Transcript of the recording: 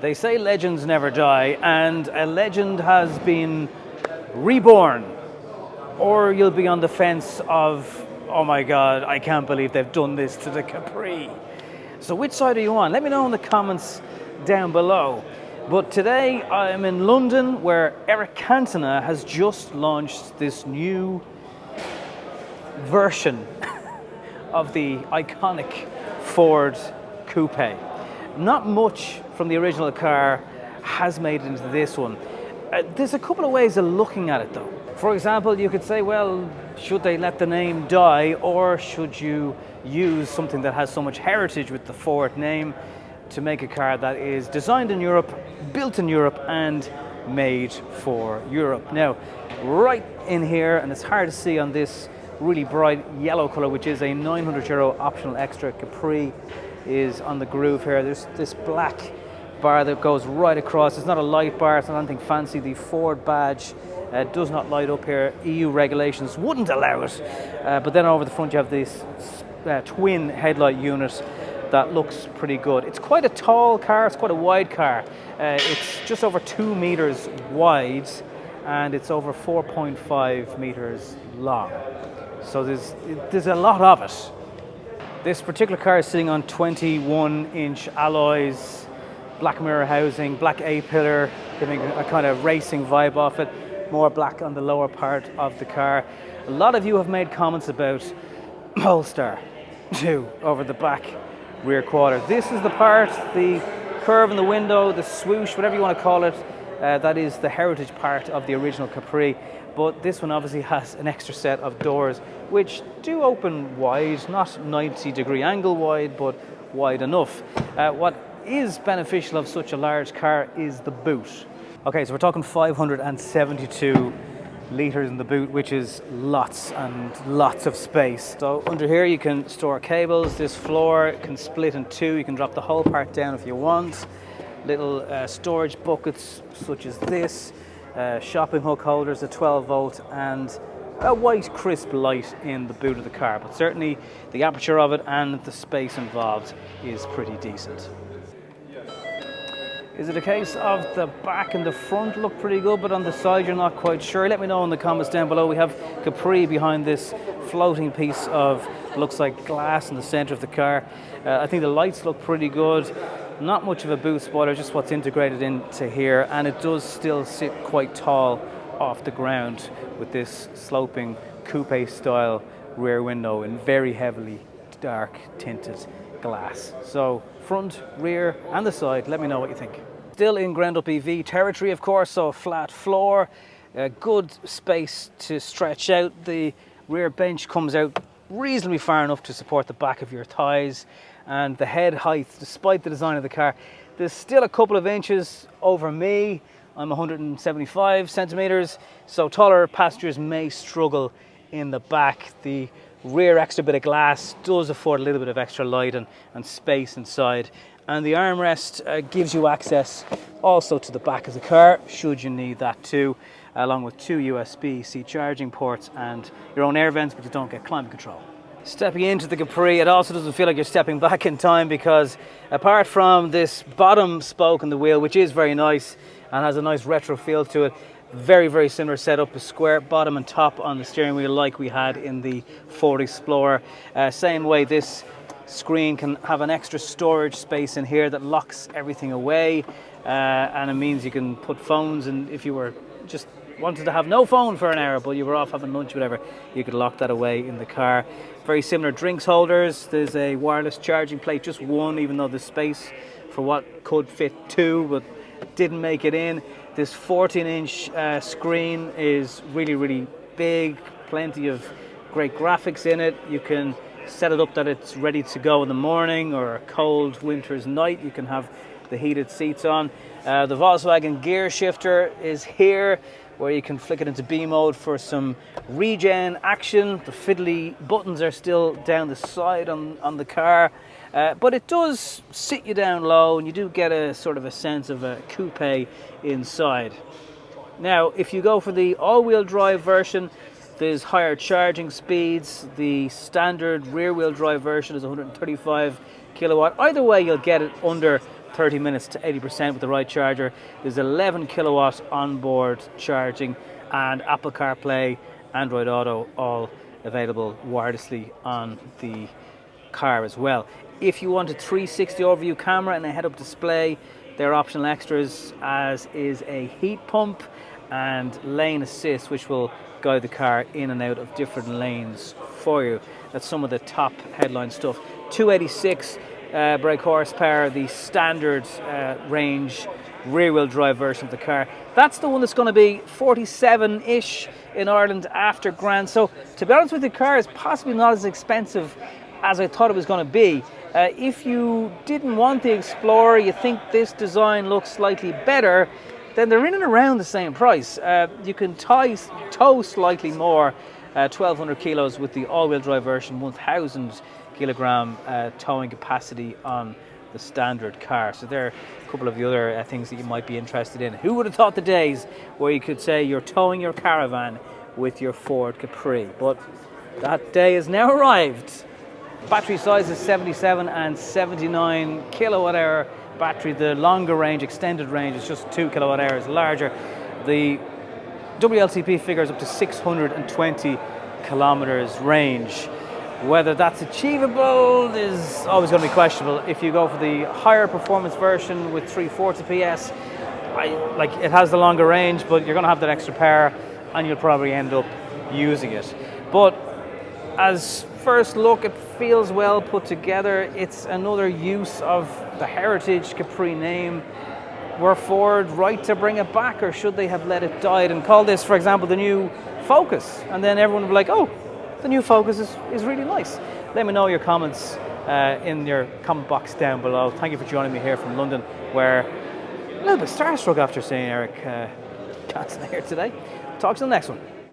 They say legends never die, and a legend has been reborn. Or you'll be on the fence of, oh my God, I can't believe they've done this to the Capri. So which side are you on? Let me know in the comments down below. But today I'm in London, where Eric Cantona has just launched this new version of the iconic Ford Coupe. Not much from the original car has made it into this one. There's a couple of ways of looking at it though. For example, you could say, well, should they let the name die, or should you use something that has so much heritage with the Ford name to make a car that is designed in Europe, built in Europe, and made for Europe? Now, right in here, and it's hard to see on this really bright yellow color, which is a €900 optional extra Capri, is on the groove here. There's this black bar that goes right across. It's not a light bar, it's not anything fancy. The Ford badge does not light up here. EU regulations wouldn't allow it. But then over the front you have this twin headlight unit that looks pretty good. It's quite a tall car, it's quite a wide car. It's just over 2 meters wide, and it's over 4.5 meters long. So there's a lot of it. This particular car is sitting on 21-inch alloys, black mirror housing, black A-pillar, giving a kind of racing vibe off it. More black on the lower part of the car. A lot of you have made comments about Polestar too, over the back rear quarter. This is the part, the curve in the window, the swoosh, whatever you want to call it, that is the heritage part of the original Capri. But this one obviously has an extra set of doors, which do open wide, not 90-degree angle wide, but wide enough. What is beneficial of such a large car is the boot. Okay, so we're talking 572 litres in the boot, which is lots and lots of space. So under here you can store cables. This floor can split in two. You can drop the whole part down if you want. Little storage buckets such as this. Shopping hook holders, a 12 volt, and a white crisp light in the boot of the car. But certainly the aperture of it and the space involved is pretty decent. Is it a case of the back and the front look pretty good, but on the side you're not quite sure? Let me know in the comments down below. We have Capri behind this floating piece of, looks like glass in the center of the car. I think the lights look pretty good. Not much of a boot spoiler, just what's integrated into here, and it does still sit quite tall off the ground with this sloping coupe style rear window in very heavily dark tinted glass. So front, rear and the side, let me know what you think. Still in ground up EV territory, of course, so flat floor, good space to stretch out. The rear bench comes out reasonably far enough to support the back of your thighs, and the head height, despite the design of the car, there's still a couple of inches over me. I'm 175 centimeters, so taller passengers may struggle in the back. The rear extra bit of glass does afford a little bit of extra light and space inside. And the armrest gives you access also to the back of the car, should you need that too, along with 2 USB-C charging ports and your own air vents, but you don't get climate control. Stepping into the Capri, it also doesn't feel like you're stepping back in time, because apart from this bottom spoke in the wheel, which is very nice and has a nice retro feel to it, very similar setup, a square bottom and top on the steering wheel like we had in the Ford Explorer. Same way, this screen can have an extra storage space in here that locks everything away, and it means you can put phones, and if you were just wanted to have no phone for an hour but you were off having lunch, whatever, you could lock that away in the car. Very similar drinks holders. There's a wireless charging plate, just one, even though there's space for what could fit 2 but didn't make it in. This 14-inch screen is really big, plenty of great graphics in it. You can set it up that it's ready to go in the morning or a cold winter's night. You can have the heated seats on. The Volkswagen gear shifter is here, where you can flick it into B mode for some regen action. The fiddly buttons are still down the side on the car, but it does sit you down low, and you do get a sort of a sense of a coupe inside. Now, if you go for the all-wheel drive version, there's higher charging speeds. The standard rear-wheel drive version is 135 kilowatt. Either way, you'll get it under 30 minutes to 80% with the right charger. There's 11 kilowatt onboard charging, and Apple CarPlay, Android Auto, all available wirelessly on the car as well. If you want a 360 overview camera and a head-up display, there are optional extras, as is a heat pump and lane assist, which will guide the car in and out of different lanes for you. That's some of the top headline stuff. 286 brake horsepower, the standard range rear-wheel drive version of the car. That's the one that's going to be 47-ish in Ireland after grand. So to be honest with you, the car is possibly not as expensive as I thought it was going to be. If you didn't want the Explorer, you think this design looks slightly better, then they're in and around the same price. You can tow slightly more, 1,200 kilos with the all-wheel drive version, 1,000 kilogram towing capacity on the standard car. So there are a couple of the other things that you might be interested in. Who would have thought the days where you could say you're towing your caravan with your Ford Capri? But that day has now arrived. Battery size is 77 and 79 kilowatt hour battery. The longer range, extended range, is just 2 kilowatt hours larger. The WLTP figures up to 620 kilometers range. Whether that's achievable is always going to be questionable. If you go for the higher performance version with 340 PS, it has the longer range, but you're going to have that extra power and you'll probably end up using it. But as first look, it feels well put together. It's another use of the heritage Capri name. Were Ford right to bring it back, or should they have let it die and call this, for example, the new Focus? And then everyone would be like, oh, the new Focus is really nice. Let me know your comments in your comment box down below. Thank you for joining me here from London, where a little bit starstruck after seeing Eric Johnson here today. Talk to you in the next one.